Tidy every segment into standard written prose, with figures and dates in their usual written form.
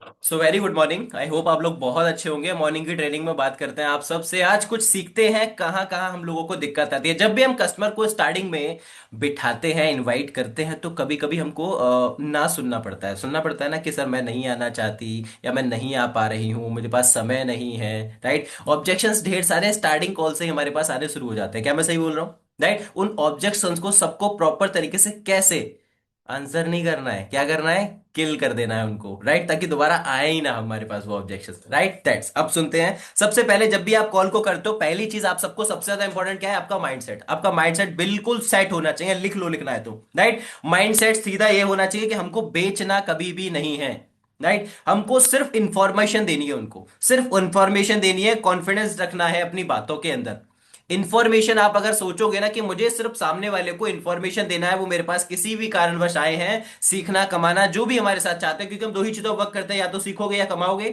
So very good morning. I hope आप लोग बहुत अच्छे होंगे। मॉर्निंग की ट्रेनिंग में बात करते हैं आप सबसे। आज कुछ सीखते हैं कहाँ कहाँ हम लोगों को दिक्कत आती है। जब भी हम कस्टमर को स्टार्टिंग में बिठाते हैं, इनवाइट करते हैं, तो कभी कभी हमको ना सुनना पड़ता है ना कि सर मैं नहीं आना चाहती, या मैं नहीं आ पा रही हूँ, मुझे पास समय नहीं है। राइट। ऑब्जेक्शंस ढेर सारे स्टार्टिंग कॉल से ही हमारे पास आने शुरू हो जाते हैं। क्या मैं सही बोल रहा हूँ? राइट। उन ऑब्जेक्शंस को सबको प्रॉपर तरीके से कैसे आंसर नहीं करना है, क्या करना है, किल कर देना है उनको। राइट, ताकि दोबारा आए ही ना हमारे पास वो ऑब्जेक्शन। Right, that's. अब सुनते हैं। सबसे पहले जब भी आप कॉल को करते हो, पहली चीज आप सबको सबसे ज्यादा इंपॉर्टेंट क्या है? आपका माइंडसेट। आपका माइंडसेट बिल्कुल सेट होना चाहिए। लिख लो, लिखना है तो। राइट। माइंडसेट सीधा ये होना चाहिए कि हमको बेचना कभी भी नहीं है। राइट। हमको सिर्फ इंफॉर्मेशन देनी है, उनको सिर्फ इंफॉर्मेशन देनी है। कॉन्फिडेंस रखना है अपनी बातों के अंदर। इंफॉर्मेशन आप अगर सोचोगे ना कि मुझे सिर्फ सामने वाले को इंफॉर्मेशन देना है, वो मेरे पास किसी भी कारणवश आए हैं, सीखना कमाना जो भी हमारे साथ चाहते हैं, क्योंकि हम दो ही चीजों वर्क करते हैं, या तो सीखोगे या कमाओगे।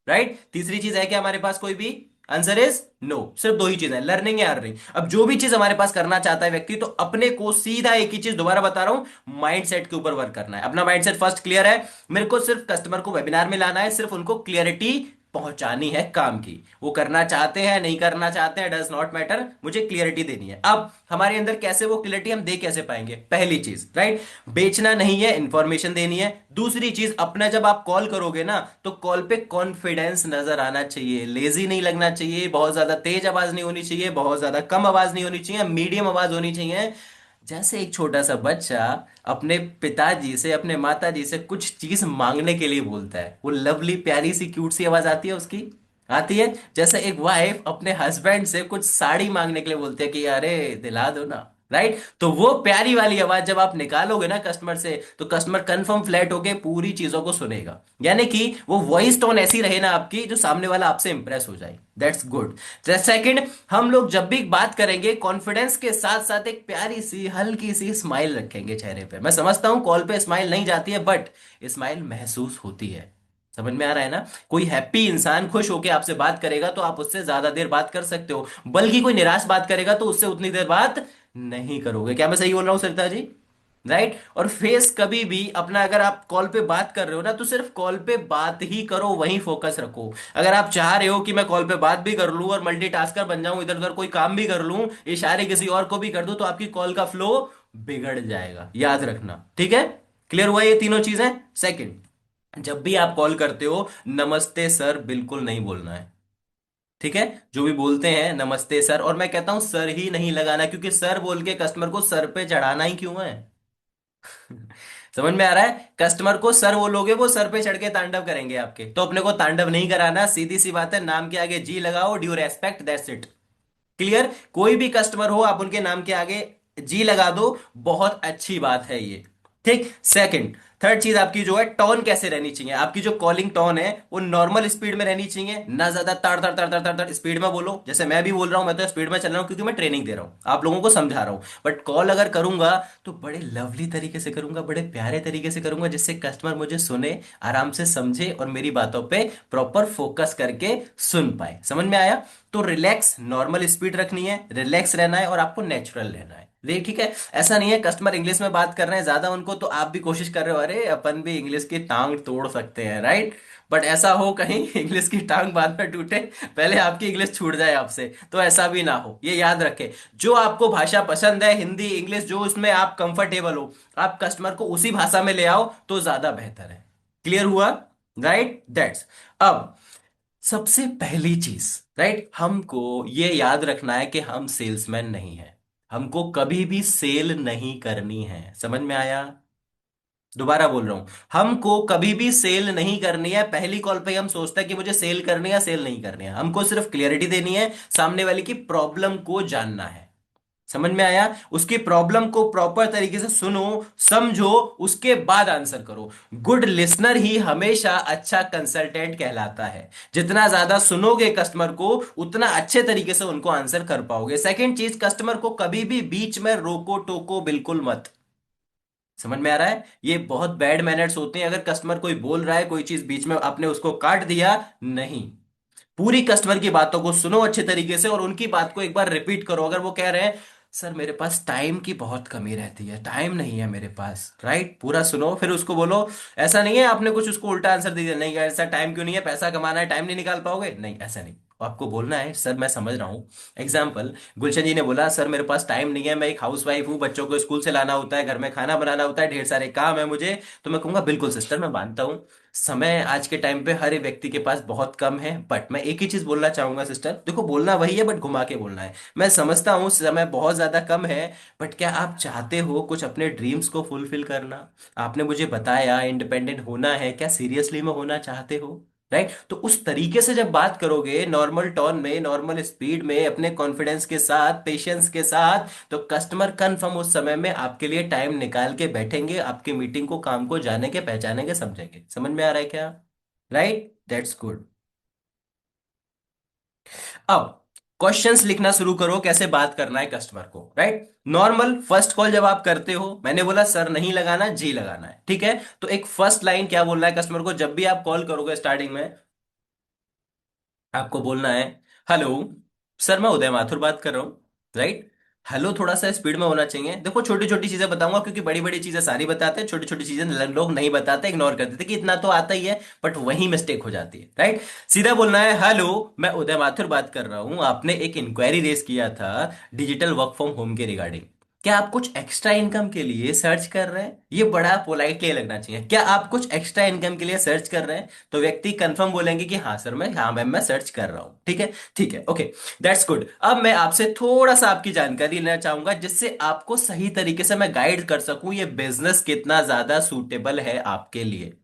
राइट। तीसरी चीज है कि हमारे पास कोई भी आंसर इज नो। सिर्फ दो ही चीज है, लर्निंग या अर्निंग। अब जो भी चीज हमारे पास करना चाहता है व्यक्ति, तो अपने को सीधा एक ही चीज दोबारा बता रहा हूं, माइंडसेट के ऊपर वर्क करना है। अपना माइंडसेट फर्स्ट क्लियर है। मेरे को सिर्फ कस्टमर को वेबिनार में लाना है, सिर्फ उनको क्लियरिटी पहुंचानी है काम की। वो करना चाहते हैं नहीं करना चाहते हैं, डज नॉट मैटर, मुझे क्लियरिटी देनी है। अब हमारे अंदर कैसे वो क्लियरिटी हम दे कैसे पाएंगे? पहली चीज, राइट, बेचना नहीं है, इंफॉर्मेशन देनी है। दूसरी चीज, अपना जब आप कॉल करोगे ना, तो कॉल पे कॉन्फिडेंस नजर आना चाहिए। लेजी नहीं लगना चाहिए, बहुत ज्यादा तेज आवाज नहीं होनी चाहिए, बहुत ज्यादा कम आवाज नहीं होनी चाहिए, मीडियम आवाज होनी चाहिए। जैसे एक छोटा सा बच्चा अपने पिताजी से, अपने माताजी से कुछ चीज मांगने के लिए बोलता है, वो लवली प्यारी सी क्यूट सी आवाज आती है उसकी, आती है। जैसे एक वाइफ अपने हस्बैंड से कुछ साड़ी मांगने के लिए बोलती है कि अरे दिला दो ना। राइट। तो वो प्यारी वाली आवाज जब आप निकालोगे ना कस्टमर से, तो कस्टमर कंफर्म फ्लैट होके पूरी चीजों को सुनेगा। यानी कि वो वॉइस टोन ऐसी रहे ना आपकी, जो सामने वाला आपसे इंप्रेस हो जाए। That's good. सेकंड, हम लोग जब भी बात करेंगे, कॉन्फिडेंस के साथ साथ एक प्यारी सी हल्की सी स्माइल रखेंगे चेहरे पे। मैं समझता हूं कॉल पे स्माइल नहीं जाती है, बट स्माइल महसूस होती है। समझ में आ रहा है ना? कोई हैप्पी इंसान खुश होकर आपसे बात करेगा तो आप उससे ज्यादा देर बात कर सकते हो, बल्कि कोई निराश बात करेगा तो उससे उतनी देर बात नहीं करोगे। क्या मैं सही बोल रहा हूं सरिता जी? राइट। और फेस कभी भी अपना, अगर आप कॉल पे बात कर रहे हो ना, तो सिर्फ कॉल पे बात ही करो, वहीं फोकस रखो। अगर आप चाह रहे हो कि मैं कॉल पे बात भी कर लूं और मल्टीटास्कर बन जाऊं, इधर उधर कोई काम भी कर लूं, इशारे किसी और को भी कर दूं, तो आपकी कॉल का फ्लो बिगड़ जाएगा। याद रखना, ठीक है? क्लियर हुआ ये तीनों चीजें? सेकंड, जब भी आप कॉल करते हो, नमस्ते सर बिल्कुल नहीं बोलना है। ठीक है? जो भी बोलते हैं नमस्ते सर, और मैं कहता हूं सर ही नहीं लगाना, क्योंकि सर बोल के कस्टमर को सर पे चढ़ाना ही क्यों है? समझ में आ रहा है? कस्टमर को सर बोलोगे, वो सर पे चढ़ के तांडव करेंगे आपके। तो अपने को तांडव नहीं कराना, सीधी सी बात है, नाम के आगे जी लगाओ, due respect, that's it. Clear? कोई भी कस्टमर हो, आप उनके नाम के आगे जी लगा दो, बहुत अच्छी बात है ये। ठीक। सेकंड, थर्ड चीज आपकी जो है, टोन कैसे रहनी चाहिए? आपकी जो कॉलिंग टोन है, वो नॉर्मल स्पीड में रहनी चाहिए, ना ज्यादा तड़ तड़ तड़ तड़ तड़ तड़ स्पीड में बोलो। जैसे मैं भी बोल रहा हूं, मैं तो स्पीड में चल रहा हूं, क्योंकि मैं ट्रेनिंग दे रहा हूं, आप लोगों को समझा रहा हूं। बट कॉल अगर करूंगा, तो बड़े लवली तरीके से करूंगा, बड़े प्यारे तरीके से करूंगा, जिससे कस्टमर मुझे सुने, आराम से समझे और मेरी बातों पे प्रॉपर फोकस करके सुन पाए। समझ में आया? तो रिलैक्स, नॉर्मल स्पीड रखनी है, रिलैक्स रहना है, और आपको नेचुरल रहना है। ठीक है? ऐसा नहीं है कस्टमर इंग्लिश में बात कर रहे हैं ज्यादा उनको, तो आप भी कोशिश कर रहे हो अरे अपन भी इंग्लिश की टांग तोड़ सकते हैं। राइट। बट ऐसा हो कहीं इंग्लिश की टांग बाद में टूटे, पहले आपकी इंग्लिश छूट जाए आपसे, तो ऐसा भी ना हो, ये याद रखें। जो आपको भाषा पसंद है, हिंदी इंग्लिश, जो उसमें आप कंफर्टेबल हो, आप कस्टमर को उसी भाषा में ले आओ तो ज्यादा बेहतर है। क्लियर हुआ? Right, that's. अब सबसे पहली चीज, राइट, हमको ये याद रखना है कि हम सेल्समैन नहीं हैं। हमको कभी भी सेल नहीं करनी है। समझ में आया? दोबारा बोल रहा हूं, हमको कभी भी सेल नहीं करनी है। पहली कॉल पे हम सोचते हैं कि मुझे सेल करनी है, सेल नहीं करनी है। हमको सिर्फ क्लियरिटी देनी है, सामने वाले की प्रॉब्लम को जानना है। समझ में आया? उसकी प्रॉब्लम को प्रॉपर तरीके से सुनो, समझो, उसके बाद आंसर करो। गुड लिसनर ही हमेशा अच्छा कंसल्टेंट कहलाता है। जितना ज्यादा सुनोगे कस्टमर को, उतना अच्छे तरीके से उनको आंसर कर पाओगे। सेकंड चीज, कस्टमर को कभी भी बीच में रोको टोको बिल्कुल मत। समझ में आ रहा है? ये बहुत बैड मैनर्स होते हैं। अगर कस्टमर कोई बोल रहा है कोई चीज, बीच में आपने उसको काट दिया, नहीं। पूरी कस्टमर की बातों को सुनो अच्छे तरीके से, और उनकी बात को एक बार रिपीट करो। अगर वो कह रहे हैं सर मेरे पास टाइम की बहुत कमी रहती है, टाइम नहीं है मेरे पास। राइट, पूरा सुनो फिर उसको बोलो। ऐसा नहीं है आपने कुछ उसको उल्टा आंसर दे दिया, नहीं ऐसा टाइम क्यों नहीं है, पैसा कमाना है, टाइम नहीं निकाल पाओगे, नहीं ऐसा नहीं। आपको बोलना है सर मैं समझ रहा हूँ। एग्जाम्पल, गुलशन जी ने बोला सर मेरे पास टाइम नहीं है, मैं एक हाउस वाइफ हूँ, बच्चों को स्कूल से लाना होता है, घर में खाना बनाना होता है, ढेर सारे काम है मुझे। तो मैं कहूंगा बिल्कुल सिस्टर मैं मानता हूँ, समय आज के टाइम पे हर एक व्यक्ति के पास बहुत कम है, बट मैं एक ही चीज बोलना चाहूंगा सिस्टर, देखो बोलना वही है बट घुमा के बोलना है। मैं समझता हूँ समय बहुत ज्यादा कम है, बट क्या आप चाहते हो कुछ अपने ड्रीम्स को फुलफिल करना? आपने मुझे बताया इंडिपेंडेंट होना है, क्या सीरियसली में होना चाहते हो? राइट, तो उस तरीके से जब बात करोगे, नॉर्मल टोन में, नॉर्मल स्पीड में, अपने कॉन्फिडेंस के साथ, पेशेंस के साथ, तो कस्टमर कंफर्म उस समय में आपके लिए टाइम निकाल के बैठेंगे, आपकी मीटिंग को, काम को जानेंगे, पहचानेंगे, समझेंगे। समझ में आ रहा है क्या? Right, that's good. अब क्वेश्चंस लिखना शुरू करो, कैसे बात करना है कस्टमर को। राइट, नॉर्मल फर्स्ट कॉल जब आप करते हो, मैंने बोला सर नहीं लगाना, जी लगाना है, ठीक है? तो एक फर्स्ट लाइन क्या बोलना है कस्टमर को जब भी आप कॉल करोगे स्टार्टिंग में? आपको बोलना है हेलो सर, मैं उदय माथुर बात कर रहा हूँ। राइट, हेलो थोड़ा सा स्पीड में होना चाहिए। देखो छोटी छोटी चीजें बताऊंगा, क्योंकि बड़ी बड़ी चीजें सारी बताते हैं, छोटी छोटी चीजें लोग नहीं बताते, इग्नोर कर देते कि इतना तो आता ही है, बट वही मिस्टेक हो जाती है। राइट, सीधा बोलना है हेलो, मैं उदय माथुर बात कर रहा हूँ, आपने एक इंक्वायरी रेज किया था डिजिटल वर्क फ्रॉम होम के रिगार्डिंग। क्या आप कुछ एक्स्ट्रा इनकम के लिए सर्च कर रहे हैं? ये बड़ा पोलाइटली लगना चाहिए, क्या आप कुछ एक्स्ट्रा इनकम के लिए सर्च कर रहे हैं? तो व्यक्ति कंफर्म बोलेंगे कि हाँ सर, मैं, हाँ मैम मैं सर्च कर रहा हूँ। ठीक है, ठीक है, ओके, दैट्स गुड। अब मैं आपसे थोड़ा सा आपकी जानकारी लेना चाहूंगा, जिससे आपको सही तरीके से मैं गाइड कर सकूं ये बिजनेस कितना ज्यादा सूटेबल है आपके लिए,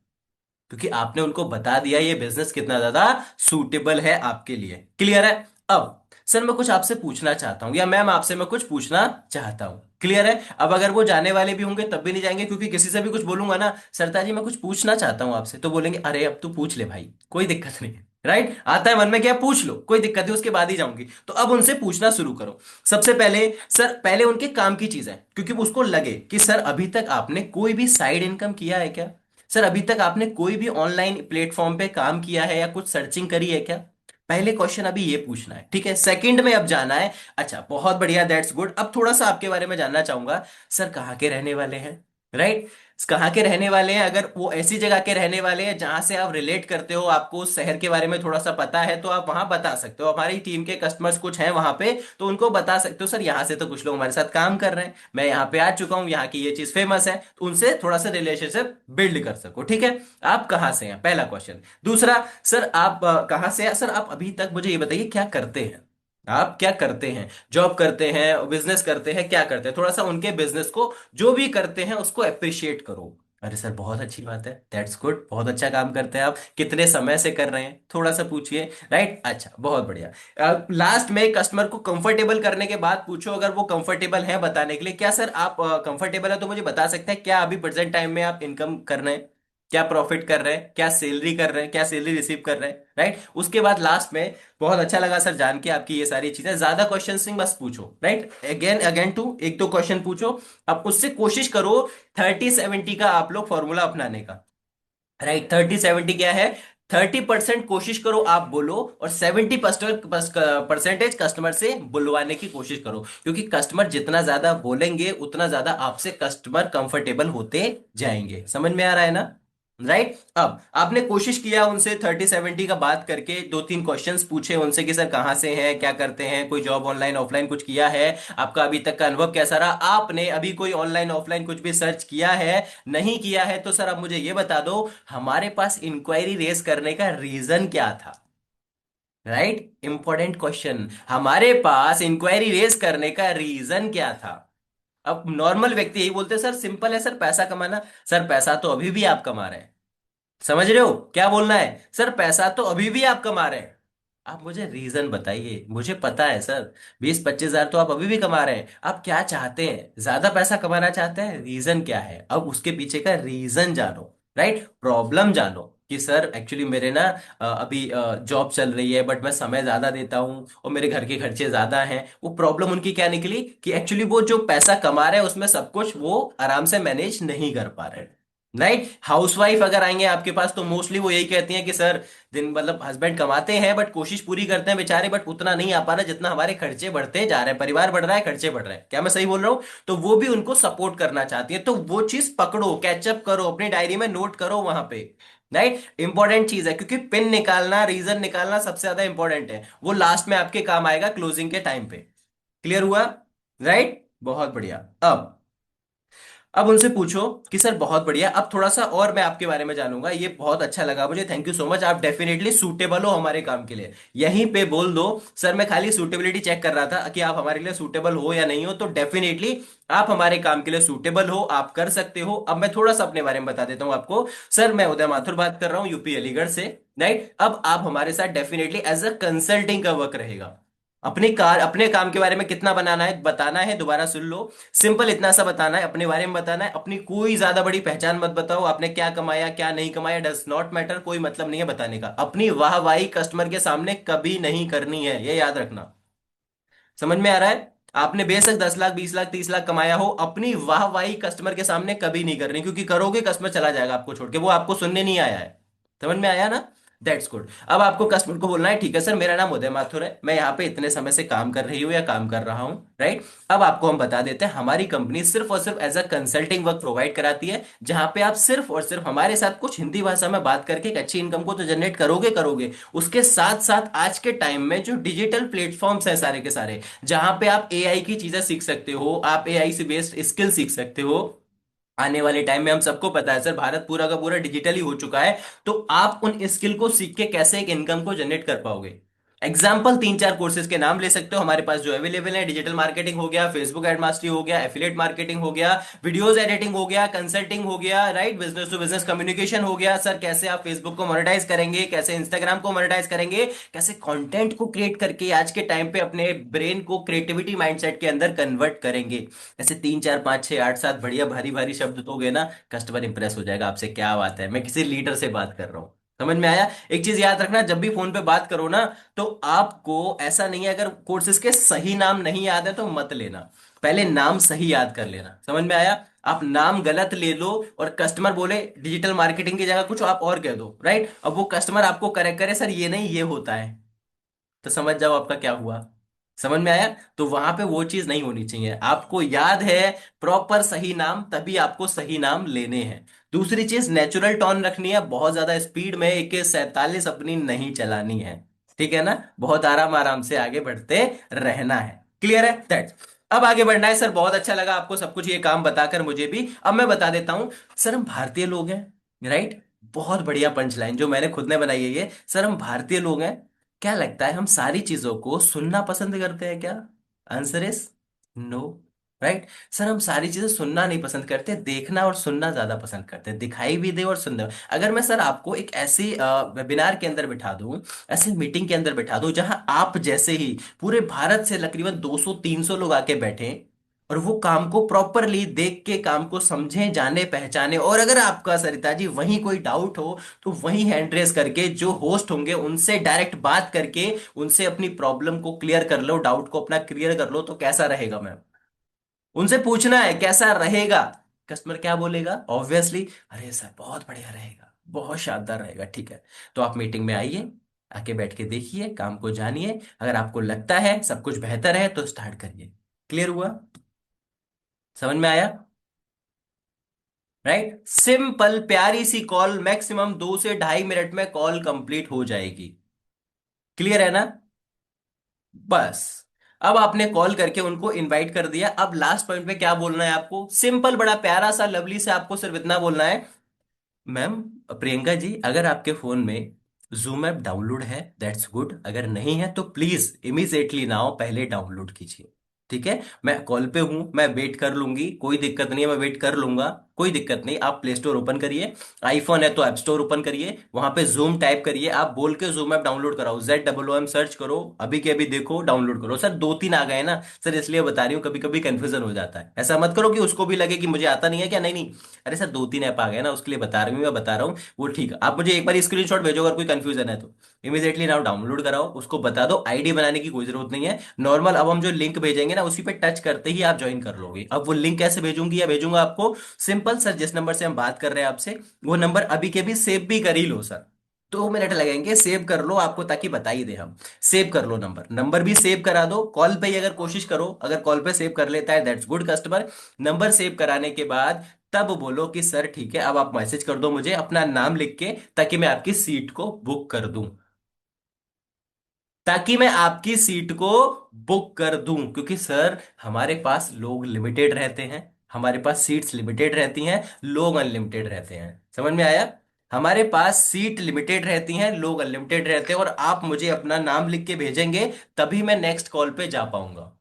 क्योंकि आपने उनको बता दिया ये बिजनेस कितना ज्यादा सूटेबल है आपके लिए। क्लियर है? अब सर मैं कुछ आपसे पूछना चाहता हूँ, या मैम आपसे मैं कुछ पूछना चाहता हूँ। क्लियर है? अब अगर वो जाने वाले भी होंगे तब भी नहीं जाएंगे, क्योंकि किसी से भी कुछ बोलूंगा ना, सरताज जी मैं कुछ पूछना चाहता हूँ आपसे, तो बोलेंगे अरे अब तू पूछ ले भाई, कोई दिक्कत नहीं है। राइट, आता है मन में क्या, पूछ लो, कोई दिक्कत नहीं, उसके बाद ही जाऊंगी। तो अब उनसे पूछना शुरू करो। सबसे पहले सर, पहले उनके काम की चीज है, क्योंकि उसको लगे कि सर अभी तक आपने कोई भी साइड इनकम किया है क्या? सर अभी तक आपने कोई भी ऑनलाइन प्लेटफॉर्म पे काम किया है या कुछ सर्चिंग करी है क्या? पहले क्वेश्चन अभी ये पूछना है, ठीक है? सेकंड में अब जाना है, अच्छा बहुत बढ़िया, दैट्स गुड, अब थोड़ा सा आपके बारे में जानना चाहूंगा। सर कहाँ के रहने वाले हैं? राइट, कहाँ के रहने वाले हैं? अगर वो ऐसी जगह के रहने वाले हैं जहां से आप रिलेट करते हो, आपको उस शहर के बारे में थोड़ा सा पता है, तो आप वहां बता सकते हो। हमारी टीम के कस्टमर्स कुछ हैं वहां पे, तो उनको बता सकते हो सर यहाँ से तो कुछ लोग हमारे साथ काम कर रहे हैं, मैं यहाँ पे आ चुका हूँ, यहाँ की ये चीज फेमस है, तो उनसे थोड़ा सा रिलेशनशिप बिल्ड कर सको। ठीक है, आप कहाँ से हैं, पहला क्वेश्चन। दूसरा, सर आप कहाँ से हैं? सर आप अभी तक मुझे ये बताइए क्या करते हैं, आप क्या करते हैं? जॉब करते हैं, बिजनेस करते हैं, क्या करते हैं? थोड़ा सा उनके बिजनेस को, जो भी करते हैं उसको अप्रिशिएट करो। अरे सर बहुत अच्छी बात है, दैट्स गुड, बहुत अच्छा काम करते हैं आप, कितने समय से कर रहे हैं, थोड़ा सा पूछिए। राइट, अच्छा बहुत बढ़िया। लास्ट में कस्टमर को कंफर्टेबल करने के बाद पूछो, अगर वो कंफर्टेबल है बताने के लिए, क्या सर आप कंफर्टेबल है तो मुझे बता सकते हैं क्या अभी प्रेजेंट टाइम में आप इनकम कर रहे हैं, क्या प्रॉफिट कर रहे हैं, क्या सैलरी कर रहे हैं, क्या सैलरी रिसीव कर रहे हैं? राइट, उसके बाद लास्ट में, बहुत अच्छा लगा सर जान के आपकी ये सारी चीजें, ज्यादा क्वेश्चन नहीं बस पूछो। राइट, अगेन अगेन टू एक दो क्वेश्चन पूछो। अब उससे कोशिश करो 30-70 का आप लोग फॉर्मूला अपनाने का। राइट, 30-70 क्या है? 30% कोशिश करो आप बोलो, और 70% कस्टमर से बुलवाने की कोशिश करो, क्योंकि कस्टमर जितना ज्यादा बोलेंगे उतना ज्यादा आपसे कस्टमर कंफर्टेबल होते जाएंगे। समझ में आ रहा है ना? राइट, अब आपने कोशिश किया उनसे 30-70 का बात करके, दो तीन क्वेश्चंस पूछे उनसे कि सर कहाँ से हैं, क्या करते हैं, कोई जॉब ऑनलाइन ऑफलाइन कुछ किया है, आपका अभी तक का अनुभव कैसा रहा, आपने अभी कोई ऑनलाइन ऑफलाइन कुछ भी सर्च किया है, नहीं किया है, तो सर अब मुझे ये बता दो हमारे पास इंक्वायरी रेज करने का रीजन क्या था? राइट, इंपॉर्टेंट क्वेश्चन, हमारे पास इंक्वायरी रेज करने का रीजन क्या था? अब नॉर्मल व्यक्ति यही बोलते हैं सर सिंपल है सर, पैसा कमाना। सर पैसा तो अभी भी आप कमा रहे हैं, समझ रहे हो क्या बोलना है? सर पैसा तो अभी भी आप कमा रहे हैं, आप मुझे रीजन बताइए। मुझे पता है सर, 20-25 हजार तो आप अभी भी कमा रहे हैं, आप क्या चाहते हैं? ज्यादा पैसा कमाना चाहते हैं? रीजन क्या है? अब उसके पीछे का रीजन जानो। राइट, प्रॉब्लम जानो कि सर एक्चुअली मेरे ना अभी जॉब चल रही है, बट मैं समय ज्यादा देता हूँ और मेरे घर के खर्चे ज्यादा हैं। वो प्रॉब्लम उनकी क्या निकली कि एक्चुअली वो जो पैसा कमा रहे हैं उसमें सब कुछ वो आराम से मैनेज नहीं कर पा रहे हैं। राइट। हाउसवाइफ अगर आएंगे आपके पास तो मोस्टली वो यही कहती हैं कि सर, दिन मतलब हस्बैंड कमाते हैं बट कोशिश पूरी करते हैं बेचारे, बट उतना नहीं आ पा रहा जितना हमारे खर्चे बढ़ते जा रहे हैं, परिवार बढ़ रहा है, खर्चे बढ़ रहे हैं। क्या मैं सही बोल रहा हूँ? तो वो भी उनको सपोर्ट करना चाहती है, तो वो चीज पकड़ो, कैचअप करो, अपनी डायरी में नोट करो वहां पे। राइट, इंपॉर्टेंट चीज है, क्योंकि पिन निकालना, रीजन निकालना सबसे ज्यादा इंपॉर्टेंट है, वो लास्ट में आपके काम आएगा क्लोजिंग के टाइम पे। क्लियर हुआ? राइट, बहुत बढ़िया। अब उनसे पूछो कि सर बहुत बढ़िया, अब थोड़ा सा और मैं आपके बारे में जानूंगा, ये बहुत अच्छा लगा मुझे, थैंक यू सो मच, आप डेफिनेटली सूटेबल हो हमारे काम के लिए। यहीं पे बोल दो, सर मैं खाली सूटेबिलिटी चेक कर रहा था कि आप हमारे लिए सूटेबल हो या नहीं हो, तो डेफिनेटली आप हमारे काम के लिए सूटेबल हो, आप कर सकते हो। अब मैं थोड़ा सा अपने बारे में बता देता हूं आपको। सर मैं उदय माथुर बात कर रहा हूँ, यूपी अलीगढ़ से। राइट, अब आप हमारे साथ डेफिनेटली एज अ कंसल्टिंग का वर्क रहेगा। अपने काम के बारे में कितना बनाना है बताना है, दोबारा सुन लो। सिंपल इतना सा बताना है, अपने बारे में बताना है, अपनी कोई ज्यादा बड़ी पहचान मत बताओ, आपने क्या कमाया क्या नहीं कमाया, डज नॉट मैटर, कोई मतलब नहीं है बताने का। अपनी वाहवाही कस्टमर के सामने कभी नहीं करनी है, ये याद रखना। समझ में आ रहा है? आपने बेशक 10 लाख 20 लाख 30 लाख कमाया हो, अपनी वाहवाही कस्टमर के सामने कभी नहीं करनी, क्योंकि करोगे कस्टमर चला जाएगा आपको छोड़ के, वो आपको सुनने नहीं आया है। समझ में आया ना? That's good. अब आपको कस्टमर को बोलना है, ठीक है सर, मेरा नाम उदय माथुर है, मैं यहाँ पे इतने समय से काम कर रही हूँ या काम कर रहा हूँ। राइट, अब आपको हम बता देते हैं, हमारी कंपनी सिर्फ और सिर्फ as a consulting work provide कराती है, जहां पे आप सिर्फ और सिर्फ हमारे साथ कुछ हिंदी भाषा में बात करके एक अच्छी इनकम को तो जनरेट करोगे करोगे, उसके साथ साथ आज के टाइम में जो डिजिटल प्लेटफॉर्म्स हैं सारे के सारे, जहां पे आप एआई की चीजें सीख सकते हो, आप एआई से बेस्ड स्किल सीख सकते हो। आने वाले टाइम में हम सबको पता है सर, भारत पूरा का पूरा डिजिटली हो चुका है, तो आप उन स्किल को सीख के कैसे एक इनकम को जनरेट कर पाओगे। एग्जाम्पल 3 4 कोर्सेज के नाम ले सकते हो हमारे पास जो अवेलेबल है, डिजिटल मार्केटिंग हो गया, फेसबुक एड मास्टरी हो गया, एफिलिएट मार्केटिंग हो गया, वीडियोस एडिटिंग हो गया, कंसल्टिंग हो गया, right, business to business communication हो गया। सर कैसे आप फेसबुक को मोनेटाइज करेंगे, कैसे इंस्टाग्राम को मोनेटाइज करेंगे, कैसे कंटेंट को क्रिएट करके आज के टाइम पे अपने ब्रेन को क्रिएटिविटी माइंडसेट के अंदर कन्वर्ट करेंगे। ऐसे 3 4 5 6 8 7 बढ़िया भारी भारी शब्द दोगे ना, कस्टमर इंप्रेस हो जाएगा आपसे। क्या बात है, मैं किसी लीडर से बात कर रहा हूँ। समझ में आया? एक चीज याद रखना, जब भी फोन पे बात करो ना, तो आपको ऐसा नहीं है, अगर कोर्सेज के सही नाम नहीं याद है तो मत लेना, पहले नाम सही याद कर लेना। समझ में आया? आप नाम गलत ले लो और कस्टमर बोले डिजिटल मार्केटिंग की जगह कुछ आप और कह दो, राइट, अब वो कस्टमर आपको करेक्ट करे, सर ये नहीं ये होता है, तो समझ जाओ आपका क्या हुआ। समझ में आया? तो वहां पे वो चीज नहीं होनी चाहिए, आपको याद है प्रॉपर सही नाम, तभी आपको सही नाम लेने हैं। दूसरी चीज, नेचुरल टोन रखनी है, बहुत ज्यादा स्पीड में 21 47 अपनी नहीं चलानी है। ठीक है ना? बहुत आराम आराम से आगे बढ़ते रहना है। क्लियर है? दैट्स। अब आगे बढ़ना है सर, बहुत अच्छा लगा आपको सब कुछ ये काम बताकर मुझे भी। अब मैं बता देता हूं, सर हम भारतीय लोग हैं, राइट, बहुत बढ़िया पंच लाइन जो मैंने खुद ने बनाई है ये, सर हम भारतीय लोग हैं, क्या लगता है हम सारी चीजों को सुनना पसंद करते हैं क्या? Answer is no. Right, sir हम सारी चीजें सुनना नहीं पसंद करते, देखना और सुनना ज्यादा पसंद करते हैं, दिखाई भी दे और सुन दे। अगर मैं सर आपको एक ऐसी वेबिनार के अंदर बिठा दूं, ऐसी मीटिंग के अंदर बिठा दूं जहां आप जैसे ही पूरे भारत से तकरीबन 200 300 लोग आके बैठे, और वो काम को प्रॉपरली देख के काम को समझें, जाने पहचाने, और अगर आपका सरिता जी वहीं कोई डाउट हो, तो वहीं हैंड रेस करके जो होस्ट होंगे उनसे डायरेक्ट बात करके उनसे अपनी प्रॉब्लम को क्लियर कर लो, डाउट को अपना क्लियर कर लो, तो कैसा रहेगा मैम? उनसे पूछना है कैसा रहेगा। कस्टमर क्या बोलेगा? ऑब्वियसली, अरे सर बहुत बढ़िया रहेगा, बहुत शानदार रहेगा। ठीक है, तो आप मीटिंग में आइए, आके बैठ के देखिए, काम को जानिए, अगर आपको लगता है सब कुछ बेहतर है तो स्टार्ट करिए। क्लियर हुआ? समझ में आया? राइट, सिंपल प्यारी सी कॉल, मैक्सिमम 2 से 2.5 मिनट में कॉल कंप्लीट हो जाएगी। क्लियर है ना? बस। अब आपने कॉल करके उनको इनवाइट कर दिया, अब लास्ट पॉइंट पे क्या बोलना है आपको? सिंपल, बड़ा प्यारा सा लवली से, आपको सिर्फ इतना बोलना है, मैम, प्रियंका जी, अगर आपके फोन में जूम ऐप डाउनलोड है दैट्स गुड, अगर नहीं है तो प्लीज इमीजिएटली नाउ पहले डाउनलोड कीजिए। ठीक है, मैं कॉल पे हूं, मैं वेट कर लूंगी, कोई दिक्कत नहीं है, मैं वेट कर लूंगा, कोई दिक्कत नहीं। आप प्ले स्टोर ओपन करिए, आईफोन है तो ऐप स्टोर ओपन करिए, वहां पे जूम टाइप करिए, आप बोल के जूम ऐप डाउनलोड कराओ, ZOOM सर्च करो, अभी के अभी देखो, डाउनलोड करो। सर 2 3 आ गए ना सर, इसलिए बता रही हूँ, कभी कभी कंफ्यूजन हो जाता है, ऐसा मत करो कि उसको भी लगे कि मुझे आता नहीं है क्या, नहीं नहीं, अरे सर 2 3 ऐप आ गए ना, उसके लिए बता रही हूँ, मैं बता रहा हूँ वो। ठीक है, आप मुझे एक बार स्क्रीनशॉट भेजो अगर कोई कंफ्यूजन है तो। इमीडिएटली नाउ डाउनलोड कराओ, उसको बता दो आईडी बनाने की कोई जरूरत नहीं है, नॉर्मल अब हम जो लिंक भेजेंगे ना उसी पे टच करते ही आप ज्वाइन कर लोगे। अब वो लिंक कैसे भेजूंगी या भेजूंगा आपको? सिंपल सिंपल सर, जिस नंबर से हम बात कर रहे हैं आपसे, वो नंबर अभी के भी सेव भी कर ही लो सर। 2 मिनट लगेंगे, सेव कर लो आपको, ताकि बता ही दे हम। सेव कर लो नंबर, नंबर भी सेव करा दो। कॉल पे ही अगर कोशिश करो, अगर कॉल पे सेव कर लेता है that's good customer. Number save कराने के बाद तब बोलो कि सर ठीक है, अब आप मैसेज कर दो मुझे अपना नाम लिख के, ताकि मैं आपकी सीट को बुक कर दूं। ताकि मैं आपकी सीट को बुक कर दूं, क्योंकि सर हमारे पास लोग लिमिटेड रहते हैं, हमारे पास सीट्स लिमिटेड रहती हैं, लोग अनलिमिटेड रहते हैं। समझ में आया? हमारे पास सीट लिमिटेड रहती हैं, लोग अनलिमिटेड रहते हैं, और आप मुझे अपना नाम लिख के भेजेंगे, तभी मैं नेक्स्ट कॉल पे जा पाऊंगा।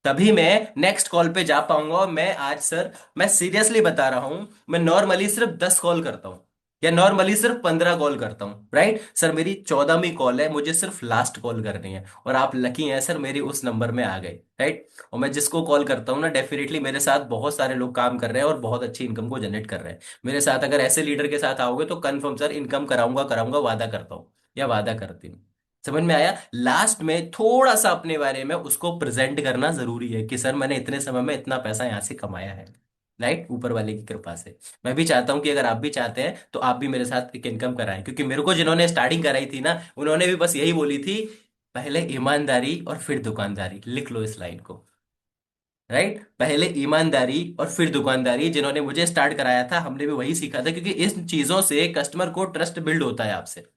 तभी मैं नेक्स्ट कॉल पे जा पाऊंगा। और मैं आज सर, मैं सीरियसली बता रहा हूं, मैं नॉर्मली सिर्फ 10 कॉल करता हूं, या नॉर्मली सिर्फ 15 कॉल करता हूं, राइट सर? मेरी 14वीं कॉल है, मुझे सिर्फ लास्ट कॉल करनी है, और आप लकी हैं सर, मेरी उस नंबर में आ गई, राइट? और मैं जिसको कॉल करता हूँ ना, डेफिनेटली मेरे साथ बहुत सारे लोग काम कर रहे हैं और बहुत अच्छी इनकम को जनरेट कर रहे हैं। मेरे साथ अगर ऐसे लीडर के साथ आओगे तो कंफर्म सर इनकम कराऊंगा, कराऊंगा, वादा करता हूँ, या वादा करती हूँ। समझ में आया? लास्ट में थोड़ा सा अपने बारे में उसको प्रेजेंट करना जरूरी है कि सर मैंने इतने समय में इतना पैसा यहां से कमाया है, राइट? ऊपर वाले की कृपा से। मैं भी चाहता हूं कि अगर आप भी चाहते हैं तो आप भी मेरे साथ एक इनकम कराएं, क्योंकि मेरे को जिन्होंने स्टार्टिंग कराई थी ना, उन्होंने भी बस यही बोली थी, पहले ईमानदारी और फिर दुकानदारी। लिख लो इस लाइन को, राइट? पहले ईमानदारी और फिर दुकानदारी। जिन्होंने मुझे स्टार्ट कराया था, हमने भी वही सीखा था, क्योंकि इस चीजों से कस्टमर को ट्रस्ट बिल्ड होता है आपसे।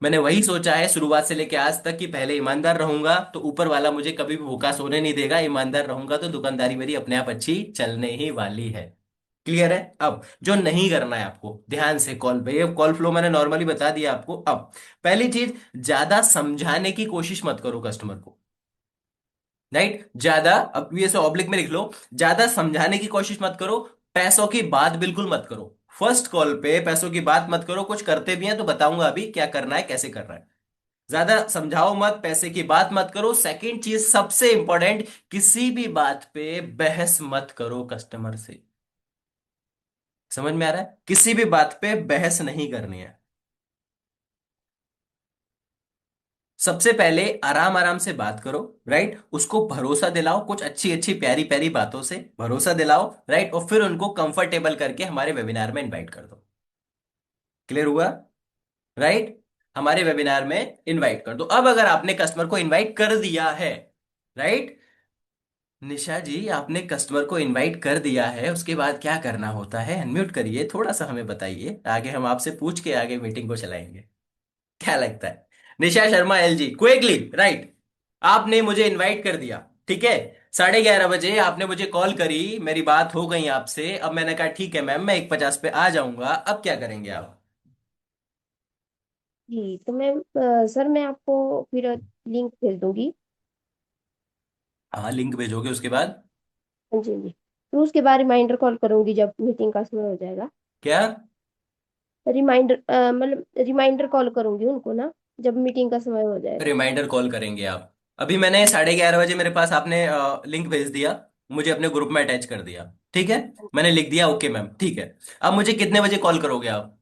मैंने वही सोचा है शुरुआत से लेके आज तक, कि पहले ईमानदार रहूंगा तो ऊपर वाला मुझे कभी भी भूखा सोने नहीं देगा, ईमानदार रहूंगा तो दुकानदारी मेरी अपने आप अच्छी चलने ही वाली है। क्लियर है? अब जो नहीं करना है आपको, ध्यान से कॉल पे, ये कॉल फ्लो मैंने नॉर्मली बता दिया आपको। अब पहली चीज, ज्यादा समझाने की कोशिश मत करो कस्टमर को, राइट? ज्यादा, अब ये से ऑब्लिक में लिख लो, ज्यादा समझाने की कोशिश मत करो। पैसों की बात बिल्कुल मत करो, फर्स्ट कॉल पे पैसों की बात मत करो। कुछ करते भी हैं तो बताऊंगा अभी क्या करना है, कैसे करना है। ज्यादा समझाओ मत, पैसे की बात मत करो। सेकंड चीज सबसे इंपॉर्टेंट, किसी भी बात पे बहस मत करो कस्टमर से। समझ में आ रहा है? किसी भी बात पे बहस नहीं करनी है। सबसे पहले आराम आराम से बात करो, राइट? उसको भरोसा दिलाओ, कुछ अच्छी अच्छी प्यारी प्यारी बातों से भरोसा दिलाओ, राइट? और फिर उनको कंफर्टेबल करके हमारे वेबिनार में इनवाइट कर दो। क्लियर हुआ? राइट? हमारे वेबिनार में इनवाइट कर दो। अब अगर आपने कस्टमर को इनवाइट कर दिया है, राइट निशा जी, आपने कस्टमर को इनवाइट कर दिया है, उसके बाद क्या करना होता है? अनम्यूट करिए, थोड़ा सा हमें बताइए, आगे हम आपसे पूछ के आगे मीटिंग को चलाएंगे। क्या लगता है? Nisha Sharma LG, quickly, right? आपने मुझे इनवाइट कर दिया, ठीक है? 11:30 बजे आपने मुझे कॉल करी, मेरी बात हो गई आपसे। अब मैंने कहा ठीक है मैम, मैं 1:50 पे आ जाऊंगा। अब क्या करेंगे आप? जी तो मैं सर मैं आपको फिर लिंक भेज दूंगी। हाँ, लिंक भेजोगे उसके बाद? हाँ जी हाँ जी। फिर उसके बाद रिमाइंडर कॉल करूंगी जब मीटिंग का समय हो जाएगा। क्या? रिमाइंडर मतलब रिमाइंडर कॉल करूंगी उनको ना, जब मीटिंग का समय हो जाएगा। रिमाइंडर कॉल करेंगे आप? अभी मैंने 11:30 बजे, मेरे पास आपने लिंक भेज दिया, मुझे अपने ग्रुप में अटैच कर दिया, ठीक है? मैंने लिख दिया ओके मैम, ठीक है। अब मुझे कितने बजे कॉल करोगे आप?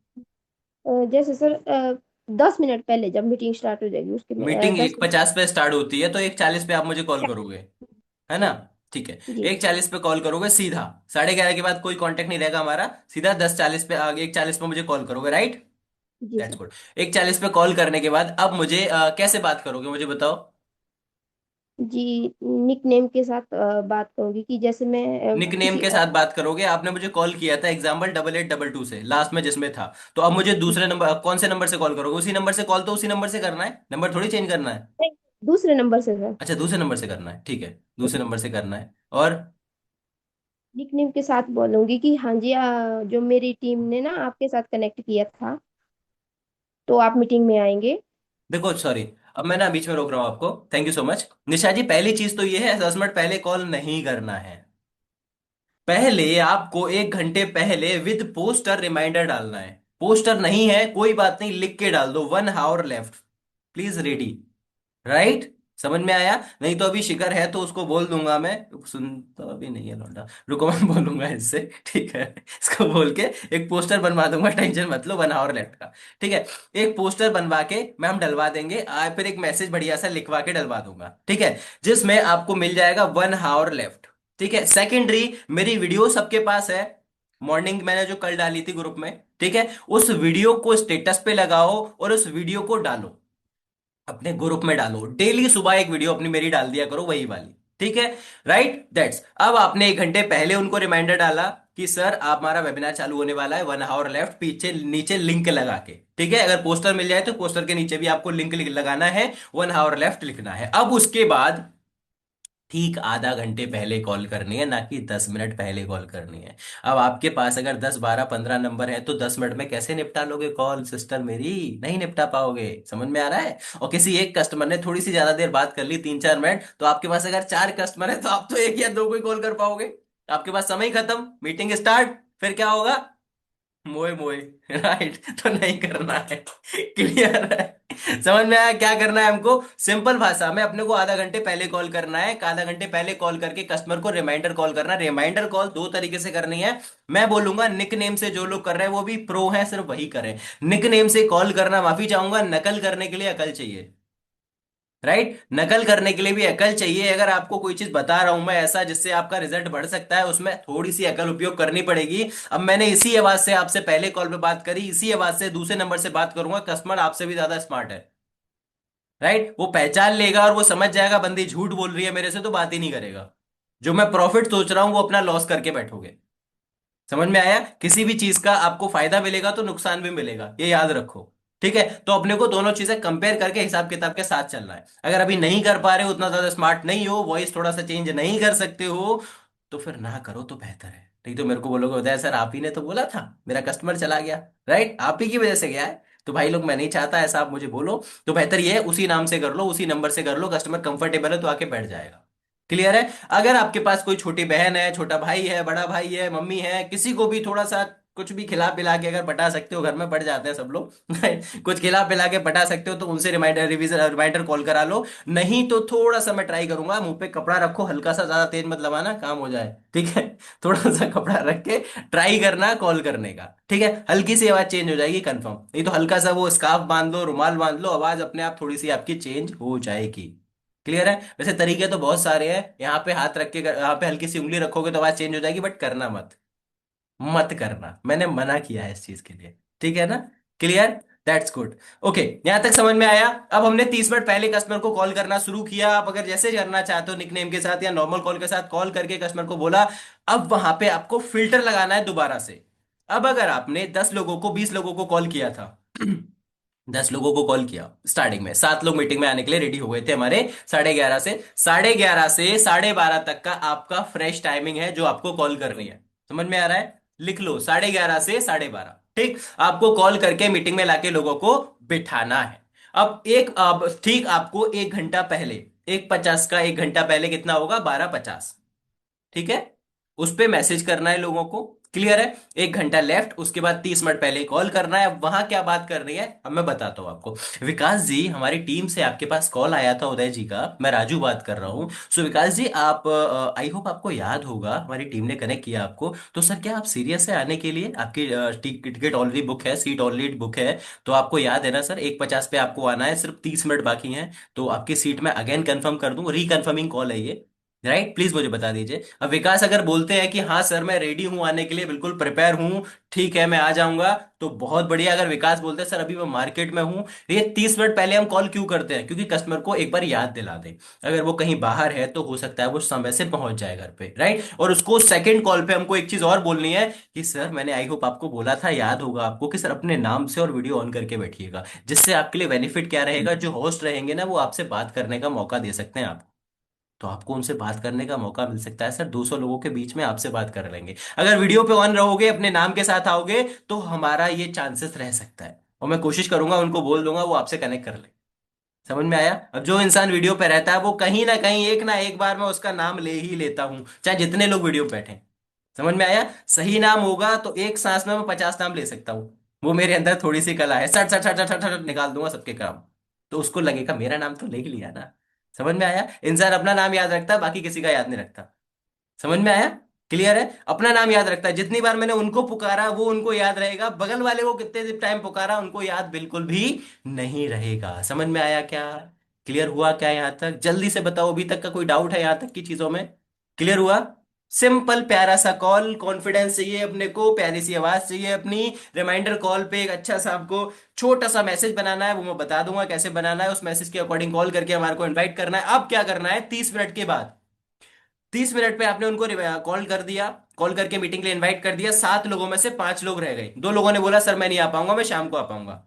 जैसे सर 10 मिनट पहले जब मीटिंग स्टार्ट हो जाएगी उसके मीटिंग दस 1:50 पे स्टार्ट होती है, तो 1:40 पे आप मुझे कॉल करोगे, है ना? ठीक है। जी 1:40 पे कॉल करोगे सीधा। 11:30 के बाद कोई कांटेक्ट नहीं रहेगा हमारा, सीधा 10:40 पे आगे 1:40 पे मुझे कॉल करोगे, राइट? जी दैट्स सर। गुड। 1:40 पे कॉल करने के बाद अब मुझे कैसे बात करोगे, मुझे बताओ। जी निक नेम के साथ बात करूंगी कि जैसे मैं निकनेम किसी के साथ बात करोगे? आपने मुझे कॉल किया था एग्जाम्पल 8822 से, लास्ट में जिसमें था। तो अब मुझे दूसरे नंबर, कौन से नंबर से कॉल करोगे? उसी नंबर से कॉल, तो उसी नंबर से करना है, नंबर थोड़ी चेंज करना है। नहीं, दूसरे नंबर से सर। अच्छा, दूसरे नंबर से करना है, ठीक है, दूसरे नंबर से करना है। और निक नेम के साथ बोलूंगी कि हाँ जी जो मेरी टीम ने ना आपके साथ कनेक्ट किया था, तो आप मीटिंग में आएंगे। देखो, सॉरी, अब मैं ना बीच में रोक रहा हूँ आपको, थैंक यू सो मच। निशा जी, पहली चीज तो ये है, 10 मिनट पहले कॉल नहीं करना है। पहले आपको 1 घंटे पहले विद पोस्टर रिमाइंडर डालना है। पोस्टर नहीं है कोई बात नहीं, लिख के डाल दो, 1 hour left, please ready, right? समझ में आया? नहीं तो अभी शिखर है तो उसको बोल दूंगा मैं, सुनता भी नहीं है लौंडा, रुको मैं बोलूंगा इससे, ठीक है? इसको बोल के एक पोस्टर बनवा दूंगा, टेंशन मत लो, 1 आवर लेफ्ट का, ठीक है? एक पोस्टर बनवा के मैम डलवा देंगे, फिर एक मैसेज बढ़िया सा लिखवा के डलवा दूंगा, ठीक है? जिसमें आपको मिल जाएगा 1 आवर लेफ्ट, ठीक है? सेकेंडरी, मेरी वीडियो सबके पास है, मॉर्निंग मैंने जो कल डाली थी ग्रुप में, ठीक है, उस वीडियो को स्टेटस पे लगाओ और उस वीडियो को डालो, अपने ग्रुप में डालो, डेली सुबह एक वीडियो अपनी मेरी डाल दिया करो, वही वाली। ठीक है, राइट दैट्स। अब आपने 1 घंटे पहले उनको रिमाइंडर डाला कि सर आप हमारा वेबिनार चालू होने वाला है, 1 आवर लेफ्ट, पीछे नीचे लिंक लगा के, ठीक है, अगर पोस्टर मिल जाए तो पोस्टर के नीचे भी आपको लिंक लगाना है, 1 आवर लेफ्ट लिखना है। अब उसके बाद ठीक आधा घंटे पहले कॉल करनी है, ना कि 10 मिनट पहले कॉल करनी है। अब आपके पास अगर 10 12 15 नंबर है तो 10 मिनट में कैसे निपटा लोगे कॉल सिस्टर मेरी? नहीं निपटा पाओगे, समझ में आ रहा है? और किसी एक कस्टमर ने थोड़ी सी ज्यादा देर बात कर ली, 3 4 मिनट, तो आपके पास अगर 4 कस्टमर है तो आप तो एक या दो को ही कॉल कर पाओगे। आपके पास समय खत्म, मीटिंग स्टार्ट, फिर क्या होगा? मोए मोए। राइट, तो नहीं करना है। क्लियर है? समझ में आया क्या करना है हमको? सिंपल भाषा में अपने को आधा घंटे पहले कॉल करना है, आधा घंटे पहले कॉल करके कस्टमर को रिमाइंडर कॉल करना। रिमाइंडर कॉल दो तरीके से करनी है। मैं बोलूंगा निक नेम से जो लोग कर रहे हैं वो भी प्रो हैं, सिर्फ वही करें। निक नेम से कॉल करना, माफी चाहूंगा, नकल करने के लिए अकल चाहिए। राइट, नकल करने के लिए भी अकल चाहिए। अगर आपको कोई चीज बता रहा हूं मैं ऐसा जिससे आपका रिजल्ट बढ़ सकता है, उसमें थोड़ी सी अकल उपयोग करनी पड़ेगी। अब मैंने इसी आवाज से आपसे पहले कॉल पे बात करी, इसी आवाज से दूसरे नंबर से बात करूंगा, कस्टमर आपसे भी ज्यादा स्मार्ट है। राइट, वो पहचान लेगा और वो समझ जाएगा बंदी झूठ बोल रही है मेरे से, तो बात ही नहीं करेगा। जो मैं प्रॉफिट सोच रहा हूं वो अपना लॉस करके बैठोगे। समझ में आया? किसी भी चीज का आपको फायदा मिलेगा तो नुकसान भी मिलेगा, ये याद रखो। ठीक है, तो अपने को दोनों चीजें कंपेयर करके हिसाब किताब के साथ चलना है। अगर अभी नहीं कर पा रहे हो, उतना ज्यादा स्मार्ट नहीं हो, वॉइस थोड़ा सा चेंज नहीं कर सकते हो, तो फिर ना करो तो बेहतर है। नहीं तो मेरे को बोलोगे उदय सर आप ही ने तो बोला था, मेरा कस्टमर चला गया। राइट, आप ही की वजह से गया है। तो भाई लोग मैं नहीं चाहता ऐसा आप मुझे बोलो। तो बेहतर ये है उसी नाम से कर लो, उसी नंबर से कर लो, कस्टमर कंफर्टेबल है तो आके बैठ जाएगा। क्लियर है? अगर आपके पास कोई छोटी बहन है, छोटा भाई है, बड़ा भाई है, मम्मी है, किसी को भी थोड़ा सा कुछ भी खिला पिला के अगर पटा सकते हो, घर में पड़ जाते हैं सब लोग कुछ खिला पिला के पटा सकते हो तो उनसे रिमाइंडर रिवीजन रिमाइंडर कॉल करा लो। नहीं तो थोड़ा सा मैं ट्राई करूंगा, मुंह पे कपड़ा रखो हल्का सा, ज्यादा तेज मत लगाना, काम हो जाए। ठीक है, थोड़ा सा कपड़ा रख के ट्राई करना कॉल करने का। ठीक है, हल्की सी आवाज चेंज हो जाएगी कंफर्म, नहीं तो हल्का सा वो स्कार्फ बांध लो, रुमाल बांध लो, आवाज अपने आप थोड़ी सी आपकी चेंज हो जाएगी। क्लियर है? वैसे तरीके तो बहुत सारे हैं, यहाँ पे हाथ रख के यहाँ पे हल्की सी उंगली रखोगे तो आवाज चेंज हो जाएगी, बट करना मत, मत करना, मैंने मना किया है इस चीज के लिए। ठीक है ना? क्लियर? That's good. ओके, यहां तक समझ में आया? अब हमने 30 मिनट पहले कस्टमर को कॉल करना शुरू किया। आप अगर जैसे करना चाहते हो निकनेम के साथ या नॉर्मल कॉल के साथ, कॉल करके कस्टमर को बोला। अब वहां पे आपको फिल्टर लगाना है दोबारा से। अब अगर आपने 10 लोगों को 20 लोगों को कॉल किया था 10 लोगों को कॉल किया, स्टार्टिंग में 7 लोग मीटिंग में आने के लिए रेडी हो गए थे हमारे, 11:30 से 12:30 तक का आपका फ्रेश टाइमिंग है जो आपको कॉल करनी है। समझ में आ रहा है? लिख लो, 11:30 से 12:30। ठीक, आपको कॉल करके मीटिंग में लाके लोगों को बिठाना है। अब ठीक आपको 1 घंटा पहले, 1:50 का 1 घंटा पहले कितना होगा? 12:50। ठीक है, उस पे मैसेज करना है लोगों को। क्लियर है? 1 घंटा लेफ्ट, उसके बाद 30 मिनट पहले कॉल करना है। अब वहां क्या बात करनी है अब मैं बताता हूं आपको। विकास जी, हमारी टीम से आपके पास कॉल आया था उदय जी का, मैं राजू बात कर रहा हूं। सो विकास जी, आप आई होप आपको याद होगा, हमारी टीम ने कनेक्ट किया आपको। तो सर क्या आप सीरियस है आने के लिए? आपकी टिकट ऑलरेडी बुक है, सीट ऑलरेडी बुक है। तो आपको याद है ना सर, 1:50 पे आपको आना है, सिर्फ 30 मिनट बाकी हैं। तो आपकी सीट मैं अगेन कंफर्म कर दूं, रिकन्फर्मिंग कॉल है ये। राइट, प्लीज मुझे बता दीजिए। अब विकास अगर बोलते हैं कि हाँ सर मैं रेडी हूं आने के लिए, बिल्कुल प्रिपेयर हूं, ठीक है मैं आ जाऊंगा, तो बहुत बढ़िया। अगर विकास बोलते हैं सर अभी मैं मार्केट में हूं, ये 30 मिनट पहले हम कॉल क्यों करते हैं? क्योंकि कस्टमर को एक बार याद दिला दें। अगर वो कहीं बाहर है तो हो सकता है वो समय से पहुंच जाए घर पे। राइट, और उसको सेकंड कॉल पे हमको एक चीज और बोलनी है कि सर मैंने आई होप आपको बोला था, याद होगा आपको, कि सर अपने नाम से और वीडियो ऑन करके बैठिएगा। जिससे आपके लिए बेनिफिट क्या रहेगा, जो होस्ट रहेंगे ना वो आपसे बात करने का मौका दे सकते हैं आप। तो आपको उनसे बात करने का मौका मिल सकता है सर, 200 लोगों के बीच में आपसे बात कर लेंगे। अगर वीडियो पे ऑन रहोगे, अपने नाम के साथ आओगे, तो हमारा ये चांसेस रह सकता है। और मैं कोशिश करूंगा, उनको बोल दूंगा वो आपसे कनेक्ट कर ले। समझ में आया? अब जो इंसान वीडियो पे रहता है वो कहीं ना एक बार मैं उसका नाम ले ही लेता हूं, चाहे जितने लोग वीडियो पे बैठे। समझ में आया? सही नाम होगा तो एक सांस में मैं 50 नाम ले सकता हूँ। वो मेरे अंदर थोड़ी सी कला है, सट सट सट सट सट सट निकाल दूंगा सबके काम। तो उसको लगेगा मेरा नाम तो ले ही लिया ना। समझ में आया? इंसान अपना नाम याद रखता है, बाकी किसी का याद नहीं रखता। समझ में आया? क्लियर है? अपना नाम याद रखता है, जितनी बार मैंने उनको पुकारा वो उनको याद रहेगा, बगल वाले को कितने टाइम पुकारा उनको याद बिल्कुल भी नहीं रहेगा। समझ में आया क्या? क्लियर हुआ क्या यहां तक? जल्दी से बताओ, अभी तक का कोई डाउट है यहां तक की चीजों में? क्लियर हुआ? सिंपल प्यारा सा कॉल, कॉन्फिडेंस चाहिए अपने को, प्यारी सी आवाज चाहिए अपनी। रिमाइंडर कॉल पे एक अच्छा सा आपको छोटा सा मैसेज बनाना है, वो मैं बता दूंगा कैसे बनाना है। उस मैसेज के अकॉर्डिंग कॉल करके हमारे को इनवाइट करना है। अब क्या करना है, 30 मिनट के बाद, 30 मिनट पे आपने उनको कॉल कर दिया, कॉल करके मीटिंग के लिए इनवाइट कर दिया। 7 लोगों में से 5 लोग रह गए। 2 लोगों ने बोला सर मैं नहीं आ पाऊंगा, मैं शाम को आ पाऊंगा।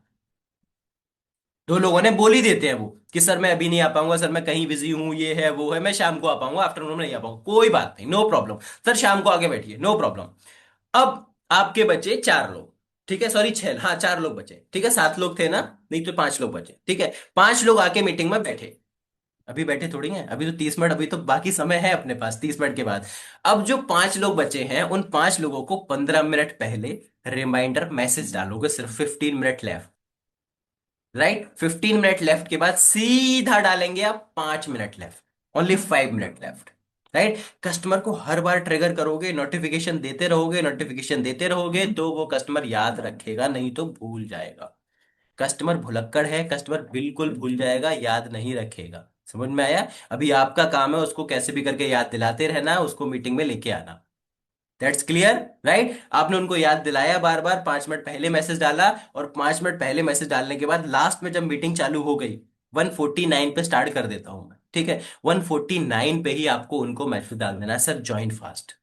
2 लोगों ने बोल ही देते हैं वो कि सर मैं अभी नहीं आ पाऊंगा, सर मैं कहीं बिजी हूं, ये है वो है, मैं शाम को आ पाऊंगा, आफ्टरनून में नहीं आ पाऊंगा। कोई बात नहीं, नो प्रॉब्लम। सर शाम को आके बैठिए, नो प्रॉब्लम। अब आपके बचे 4 लोग, ठीक है, सॉरी 6, हाँ 4 लोग बचे, ठीक है, 7 लोग थे ना, नहीं तो 5 लोग बचे, ठीक है। 5 लोग आके मीटिंग में बैठे। अभी बैठे थोड़ी हैं, अभी तो 30 मिनट, अभी तो बाकी समय है अपने पास 30 मिनट के बाद। अब जो 5 लोग बचे हैं, उन 5 लोगों को 15 मिनट पहले रिमाइंडर मैसेज डालोगे, सिर्फ 15 minute left, right. 15 minute left के बाद सीधा डालेंगे आप 5 minute left, only 5 minute left, right. Customer को हर बार ट्रिगर करोगे, नोटिफिकेशन देते रहोगे, नोटिफिकेशन देते रहोगे, तो वो कस्टमर याद रखेगा, नहीं तो भूल जाएगा। कस्टमर भुलक्कड़ है, कस्टमर बिल्कुल भूल जाएगा, याद नहीं रखेगा। समझ में आया? अभी आपका काम है उसको कैसे भी करके याद दिलाते रहना, उसको मीटिंग में लेके आना। That's clear, right. आपने उनको याद दिलाया, बार बार 5 मिनट पहले मैसेज डाला, और 5 मिनट पहले मैसेज डालने के बाद लास्ट में जब मीटिंग चालू हो गई, 149 पे स्टार्ट कर देता हूं मैं, ठीक है। 149 पे ही आपको उनको मैसेज डाल देना है, सर ज्वाइन फास्ट।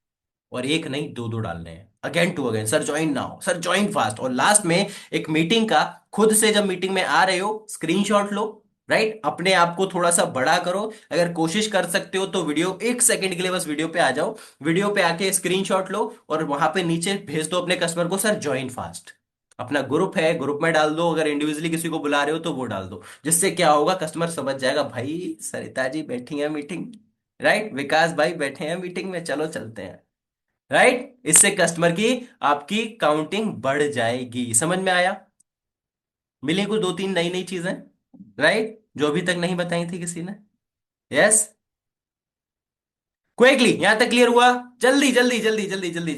और एक नहीं, दो दो डालने हैं, again two again, sir join now, sir join fast. और लास्ट में एक मीटिंग का, खुद से जब मीटिंग में आ रहे हो स्क्रीनशॉट लो, राइट। अपने आप को थोड़ा सा बड़ा करो, अगर कोशिश कर सकते हो तो वीडियो 1 सेकंड के लिए बस वीडियो पे आ जाओ, वीडियो पे आके स्क्रीनशॉट लो, और वहां पे नीचे भेज दो अपने कस्टमर को, सर ज्वाइन फास्ट। अपना ग्रुप है, ग्रुप में डाल दो, अगर इंडिविजुअली किसी को बुला रहे हो तो वो डाल दो। जिससे क्या होगा, कस्टमर समझ जाएगा भाई सरिता जी बैठी है मीटिंग, राइट, विकास भाई बैठे हैं मीटिंग में, चलो चलते हैं, राइट। इससे कस्टमर की, आपकी काउंटिंग बढ़ जाएगी। समझ में आया? मिली कुछ 2 3 नई नई चीजें, राइट, जो अभी तक नहीं बताई थी किसी ने। यस, क्विकली, यहां तक क्लियर हुआ? जल्दी जल्दी जल्दी जल्दी जल्दी।